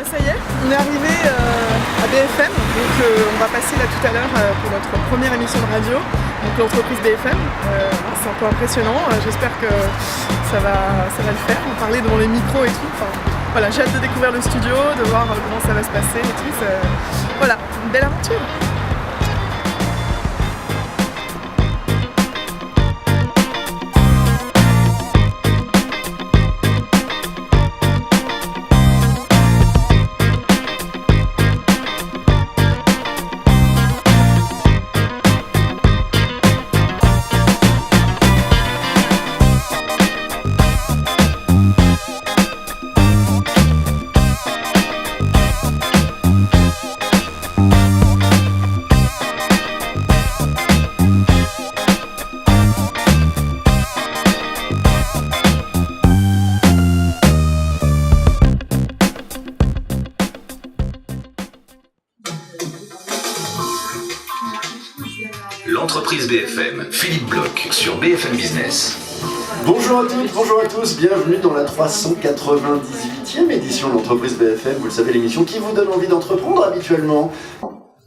ça y est, on est arrivé à BFM, donc on va passer là tout à l'heure pour notre première émission de radio, donc l'entreprise BFM. C'est un peu impressionnant, j'espère que ça va le faire, on parlait devant les micros et tout. Enfin, voilà, j'ai hâte de découvrir le studio, de voir comment ça va se passer et tout. Voilà, une belle aventure. L'entreprise BFM, Philippe Bloch sur BFM Business. Bonjour à toutes, bonjour à tous, bienvenue dans la 398e édition de l'entreprise BFM, vous le savez, l'émission qui vous donne envie d'entreprendre habituellement.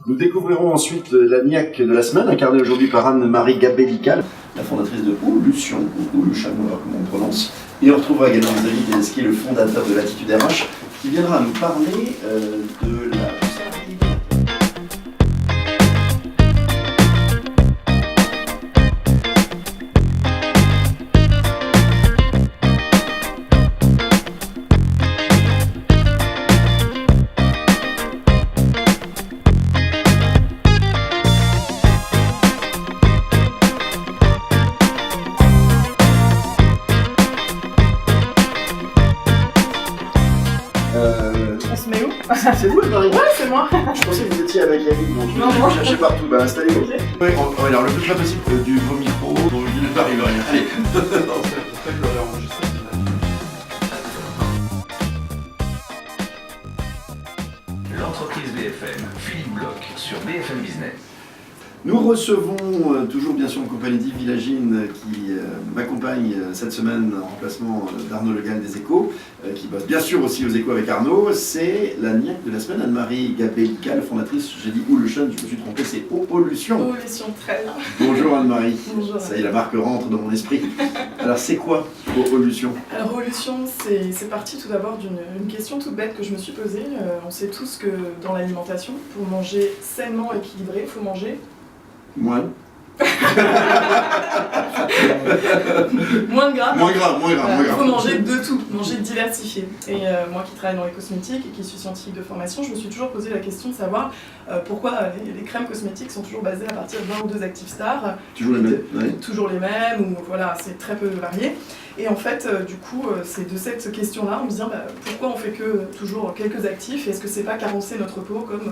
Nous découvrirons ensuite la niaque de la semaine, incarnée aujourd'hui par Anne-Marie Gabellical, la fondatrice de Oulution, ou le chamois comme on prononce. Et on retrouvera également Xavier Tedeschi, le fondateur de l'Attitude RH, qui viendra nous parler de la... On se met où? C'est vous, Marie? Ouais, c'est moi. Je pensais que vous étiez avec Yannick, donc Non, je non. vous cherchez partout. Bah, installez-vous. Ok. Oui, alors le plus près possible du vos micros, donc il ne m'arrive rien. Allez. Non, c'est pas que je l'aurais enregistré. L'entreprise BFM, Philippe Bloch sur BFM Business. Nous recevons toujours bien sûr en compagnie d'Yves Villagine qui m'accompagne cette semaine en remplacement d'Arnaud Le Gall des Échos, qui bosse bien sûr aussi aux Échos avec Arnaud. C'est la niaque de la semaine, Anne-Marie Gabellical, fondatrice, j'ai dit Oulution, je me suis trompé, c'est Oulution. Oulution, très bien. Bonjour Anne-Marie. Bonjour. Ça y est, la marque rentre dans mon esprit. Alors c'est quoi Oulution? Alors Oulution, c'est parti tout d'abord d'une question toute bête que je me suis posée. On sait tous que dans l'alimentation, pour manger sainement équilibré, il faut manger Moins. moins de gras. Moins grave. Il faut manger de tout, manger diversifié. Et moi qui travaille dans les cosmétiques et qui suis scientifique de formation, je me suis toujours posé la question de savoir pourquoi les crèmes cosmétiques sont toujours basées à partir d'un ou deux actifs stars. Toujours les mêmes, oui. Toujours les mêmes, ou voilà, c'est très peu varié. Et en fait, du coup, c'est de cette question-là, on me dit pourquoi on fait que toujours quelques actifs, et est-ce que c'est pas carencer notre peau comme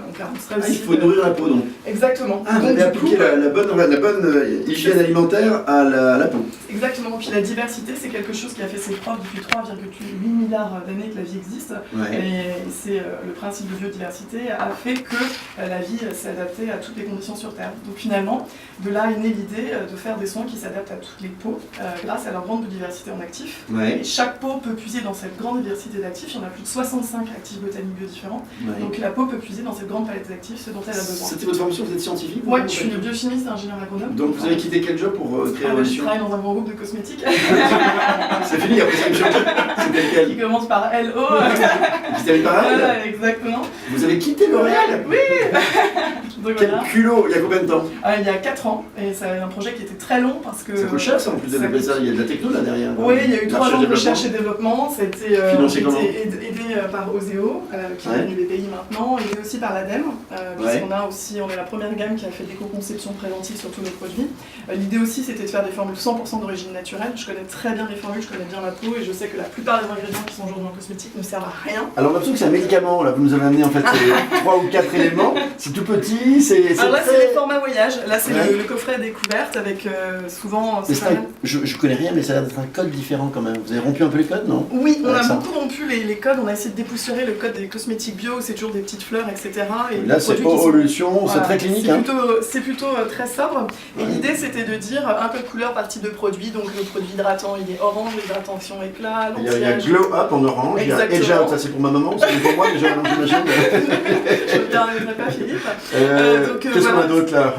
on carencerait aussi. Il faut nourrir la peau donc. Exactement. Ah, vous avez appliqué la bonne hygiène alimentaire à la peau. Exactement. Puis la diversité, c'est quelque chose qui a fait ses preuves depuis 3,8 milliards d'années que la vie existe. Ouais. Et c'est le principe de biodiversité a fait que la vie s'est adaptée à toutes les conditions sur Terre. Donc finalement, de là est née l'idée de faire des soins qui s'adaptent à toutes les peaux grâce à leur grande biodiversité en actifs. Ouais. Et chaque peau peut puiser dans cette grande diversité d'actifs. Il y en a plus de 65 actifs botaniques biodifférents. Ouais. Donc la peau peut puiser dans cette grande palette d'actifs, ce dont elle a besoin. C'était votre formation, vous êtes scientifique? Ouais, je suis biochimiste et ingénieur agronome. Donc vous avez quitté quel job pour créer Je Oulution? travaille dans un grand groupe de cosmétiques. C'est fini, après c'est une chose. C'était Qui lequel? commence par LO. Vous avez pareil? Voilà, exactement. Vous avez quitté L'Oréal? Oui. Donc Quel voilà. culot, il y a combien de temps? Il y a 4 ans, et c'est un projet qui était très long parce que... Ça coûte cher ça en plus de développer ça, il y a de la techno là derrière. Oui, il y a eu 3 ans de développement. recherche et développement, ça a été Financé comment? aidé par Oseo, qui est devenu BPI maintenant, aidé aussi par l'ADEME, puisqu'on est la première gamme qui a fait l'éco-conception préventive sur tous nos produits. L'idée aussi c'était de faire des formules 100% d'origine naturelle. Je connais très bien les formules, je connais bien ma peau et je sais que la plupart des ingrédients qui sont aujourd'hui en cosmétique ne servent à rien. Alors on a l'impression que c'est un médicament, là vous nous avez amené en fait 3 ou 4 éléments, c'est tout petit, Oui, c'est Alors là, très... c'est les formats voyage. Là, c'est Ouais. le coffret découverte avec souvent. Mais je connais rien, mais ça a l'air d'être un code différent quand même. Vous avez rompu un peu les codes, non? Oui, on a Accent. beaucoup rompu les codes. On a essayé de dépoussiérer le code des cosmétiques bio où c'est toujours des petites fleurs, etc. Et Là, des c'est produits qui sont- Olution, c'est Voilà, très clinique. C'est Hein. plutôt très sobre. Et Ouais. l'idée, c'était de dire un code couleur par type de produit. Donc le produit hydratant, il est orange, l'hydratation éclat, Il y a l'anti-âge. Glow Up en orange, il y a Edge Exactement. Out, ça c'est pour ma maman, c'est pour moi déjà, donc j'imagine. Je ne permettrai pas, Philippe. Donc, Qu'est-ce qu'on voilà. a d'autre là?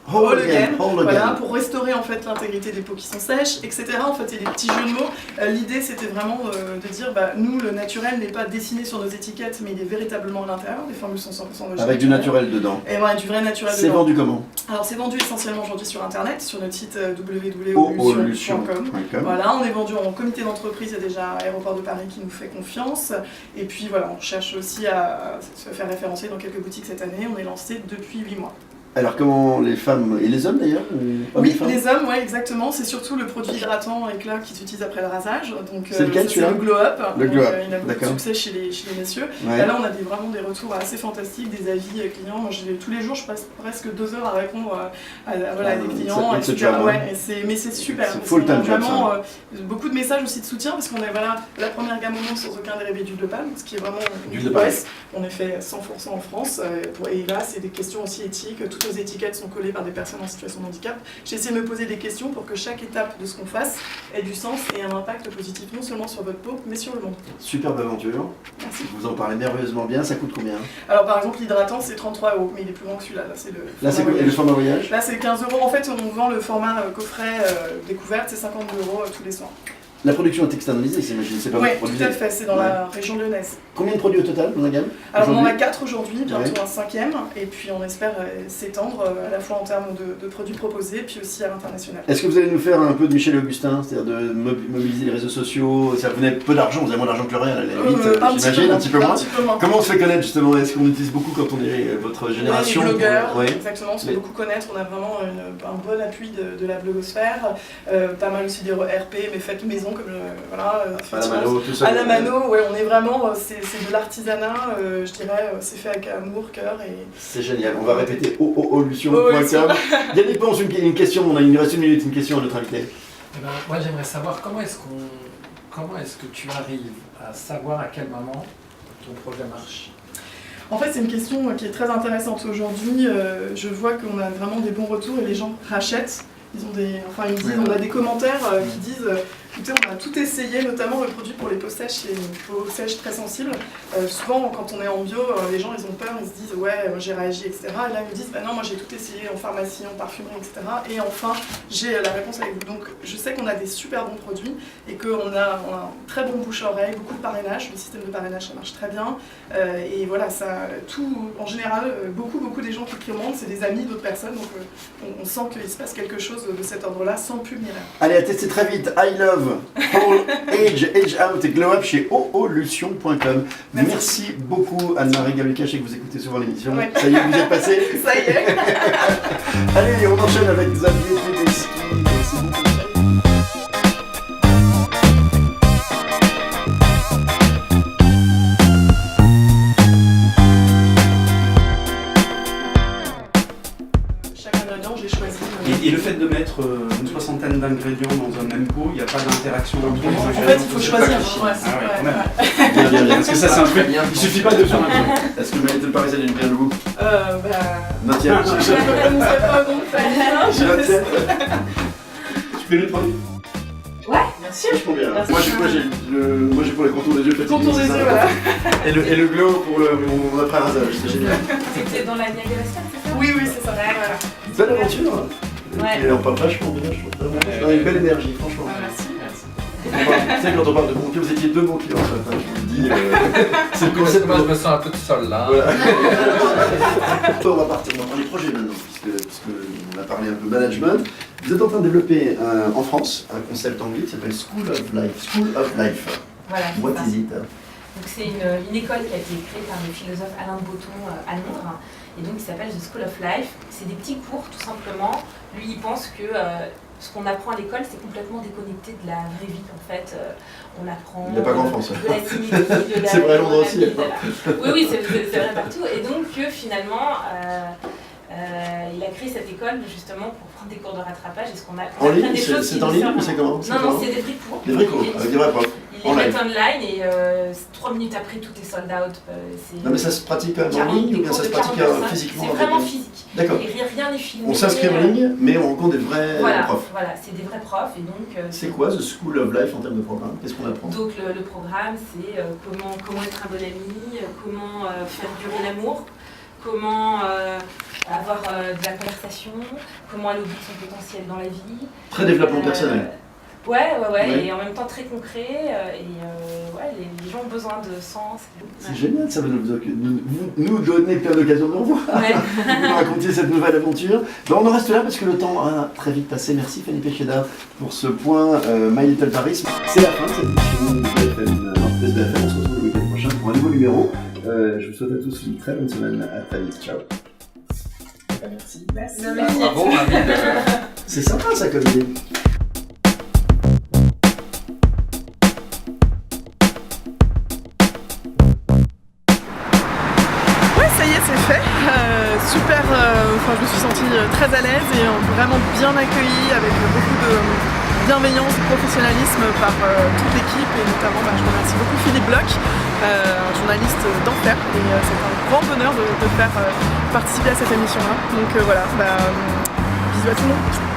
Whole again. Voilà, pour restaurer en fait l'intégrité des peaux qui sont sèches, etc. En fait, il y a des petits jeux de mots. L'idée, c'était vraiment de dire, nous, le naturel n'est pas dessiné sur nos étiquettes, mais il est véritablement à l'intérieur. Les formules sont 100% de Avec du naturel dedans. Et voilà, du vrai naturel C'est dedans. vendu comment? Alors, c'est vendu essentiellement aujourd'hui sur Internet, sur notre site Olution.com. Voilà, on est vendu en comité d'entreprise, il y a déjà Aéroport de Paris qui nous fait confiance. Et puis voilà, on cherche aussi à se faire référencer dans quelques boutiques cette année. On est lancé depuis 8 mois. Alors comment les femmes et les hommes d'ailleurs? Oui, les hommes, ouais, exactement. C'est surtout le produit hydratant éclat qui s'utilise après le rasage. Donc, c'est lequel celui-là? le Glow Up. Le Glow Up, Il a beaucoup de d'accord. succès chez les messieurs. Ouais. Et là, on a vraiment des retours assez fantastiques, des avis clients. Moi, tous les jours, je passe presque 2 heures à répondre à des clients. It's a etc. job, Ouais, mais c'est super. C'est parce full-time qu'on a job, vraiment beaucoup de messages aussi de soutien parce qu'on est la première gamme au monde sans aucun dérivé d'huile de palme, ce qui est vraiment D'huile de palme. on est fait 100% en France. Et là, c'est des questions aussi éthiques. Toutes nos étiquettes sont collées par des personnes en situation de handicap. J'ai essayé de me poser des questions pour que chaque étape de ce qu'on fasse ait du sens et un impact positif non seulement sur votre peau, mais sur le monde. Superbe aventure. Merci. Vous en parlez merveilleusement bien. Ça coûte combien? Alors par exemple, l'hydratant, c'est 33 €, mais il est plus grand que celui-là. Là, c'est le Là, c'est format quoi? Et le format voyage? Là, c'est 15 €. En fait, on vend le format coffret découverte, c'est 52 € tous les soirs. La production est externalisée, j'imagine. C'est pas Oui, vous tout produisez. à fait, c'est dans la région lyonnaise. Combien de produits au total dans la gamme? Alors on en a aujourd'hui? 4 aujourd'hui, bientôt Ouais. un 5e, et puis on espère s'étendre à la fois en termes de produits proposés, puis aussi à l'international. Est-ce que vous allez nous faire un peu de Michel et Augustin, c'est-à-dire de mobiliser les réseaux sociaux? Ça vous avez peu d'argent, vous avez moins d'argent que le réel à la limite, j'imagine, un petit peu moins. Comment on se fait connaître justement? Est-ce qu'on utilise beaucoup quand on est votre génération? Les blogueurs, Ouais. exactement, on se fait beaucoup connaître, on a vraiment un bon appui de la blogosphère, pas mal aussi des RP, mais faites maison, comme voilà. À la mano, tout ça. À la mano, ouais, on est vraiment, c'est de l'artisanat, je dirais, c'est fait avec amour, cœur et... C'est génial, on va répéter olution.com. Yannick pense une question, il nous reste une minute, une question à notre invité. Eh ben, moi j'aimerais savoir comment est-ce que tu arrives à savoir à quel moment ton projet marche? En fait, c'est une question qui est très intéressante aujourd'hui. Je vois qu'on a vraiment des bons retours et les gens rachètent. Ils me disent, on a des commentaires qui disent écoutez, on a tout essayé, notamment le produit pour les peaux sèches et une peau sèche très sensible. Souvent, quand on est en bio, les gens ils ont peur, ils se disent ouais, j'ai réagi, etc. Et là, ils me disent non, moi j'ai tout essayé en pharmacie, en parfumerie, etc. Et enfin, j'ai la réponse avec vous. Donc, je sais qu'on a des super bons produits et qu'on a un très bon bouche-à-oreille, beaucoup de parrainage. Le système de parrainage, ça marche très bien. Et voilà, en général, beaucoup des gens qui commandent, c'est des amis d'autres personnes. Donc, on sent qu'il se passe quelque chose de cet ordre-là sans pub ni rien. Allez, à tester très vite. I love Whole Age Out et Glow Up chez olution.com. Merci beaucoup Anne-Marie Galuca, je sais que vous écoutez souvent l'émission. Ouais. Ça y est, vous êtes passé. Ça y est. Allez, on enchaîne avec Xavier Tedeschi. Merci beaucoup. Chaque ingrédient, j'ai choisi. Et le fait de mettre une soixantaine d'ingrédients dans un même pot, il n'y a pas d'interaction entre les ingrédients? En fait, il faut choisir. Ouais, Ah ouais, quand même. Bien, bien, bien. Parce que ça, c'est un truc. Il suffit pas de faire un truc. Est-ce que Maëlle Parisienne est bien de vous? Je Notien. ne prononcerai pas mon nom de famille. Hein, Notien. Tu fais les produits? Ouais, bien sûr. Vachement bien. Merci. Moi j'ai pour les contours des yeux. Le contour des c'est ça. yeux, voilà. Et le glow pour mon après rasage, c'est génial. C'était dans la Niagara Falls, c'est ça? Oui, c'est ça. Voilà. Belle aventure, hein. Ouais. Et on parle vachement bien, je trouve. Vraiment. Une belle énergie, franchement. Merci. Tu sais, quand on parle de bon pied, vous étiez deux bons pieds en fait, hein, je vous le dis. C'est le concept. Moi je me sens un peu tout seul là. Voilà. On va partir, on va parler projet maintenant, puisque on a parlé un peu management. Vous êtes en train de développer en France un concept anglais qui s'appelle School of Life. School of Life. Voilà. What c'est ça. is it? Donc c'est une école qui a été créée par le philosophe Alain de Botton à Londres, et donc qui s'appelle The School of Life. C'est des petits cours tout simplement. Lui il pense que ce qu'on apprend à l'école c'est complètement déconnecté de la vraie vie en fait. On apprend Il n'y a pas qu'en France. de la symétrie, de la... C'est vrai à Londres aussi. Oui, c'est vrai partout. Et donc finalement... il a créé cette école justement pour prendre des cours de rattrapage et ce qu'on a En ligne, c'est en ligne ou c'est comment? Non, c'est des vrais cours. Des vrais cours, avec des vrais profs. Ils les mettent online et 3 minutes après tout est sold out. Non mais ça se pratique quand même en ligne ou bien ça se pratique physiquement? C'est vraiment physique. D'accord. Et rien n'est filmé. On s'inscrit en ligne, mais on rencontre des vrais profs. Voilà, c'est des vrais profs et donc... C'est quoi The School of Life en termes de programme? Qu'est-ce qu'on apprend? Donc le programme c'est comment être un bon ami, comment faire durer l'amour, comment avoir de la conversation, comment aller au bout de son potentiel dans la vie. Très développement personnel. Ouais, Ouais. et en même temps très concret, les gens ont besoin de sens. C'est génial, ça va nous donner plein d'occasions de nous revoir. Ouais. Vous nous raconter cette nouvelle aventure. Ben, on en reste là parce que le temps a très vite passé. Merci Fanny Pécheda pour ce point My Little Paris. C'est la fin de cette émission de BFM, l'entreprise BFM. On se retrouve le week-end prochain pour un nouveau numéro. Je vous souhaite à tous une très bonne semaine. À très vite. Ciao. Merci. Merci. Bravo, C'est sympa ça comme idée. Ouais, ça y est, c'est fait. Super, je me suis sentie très à l'aise et vraiment bien accueillie avec beaucoup de bienveillance, de professionnalisme par toute l'équipe et notamment je remercie beaucoup Philippe Bloch, un journaliste d'enfer et c'est un grand bonheur de faire participer à cette émission-là. Donc voilà, bisous à tout le monde.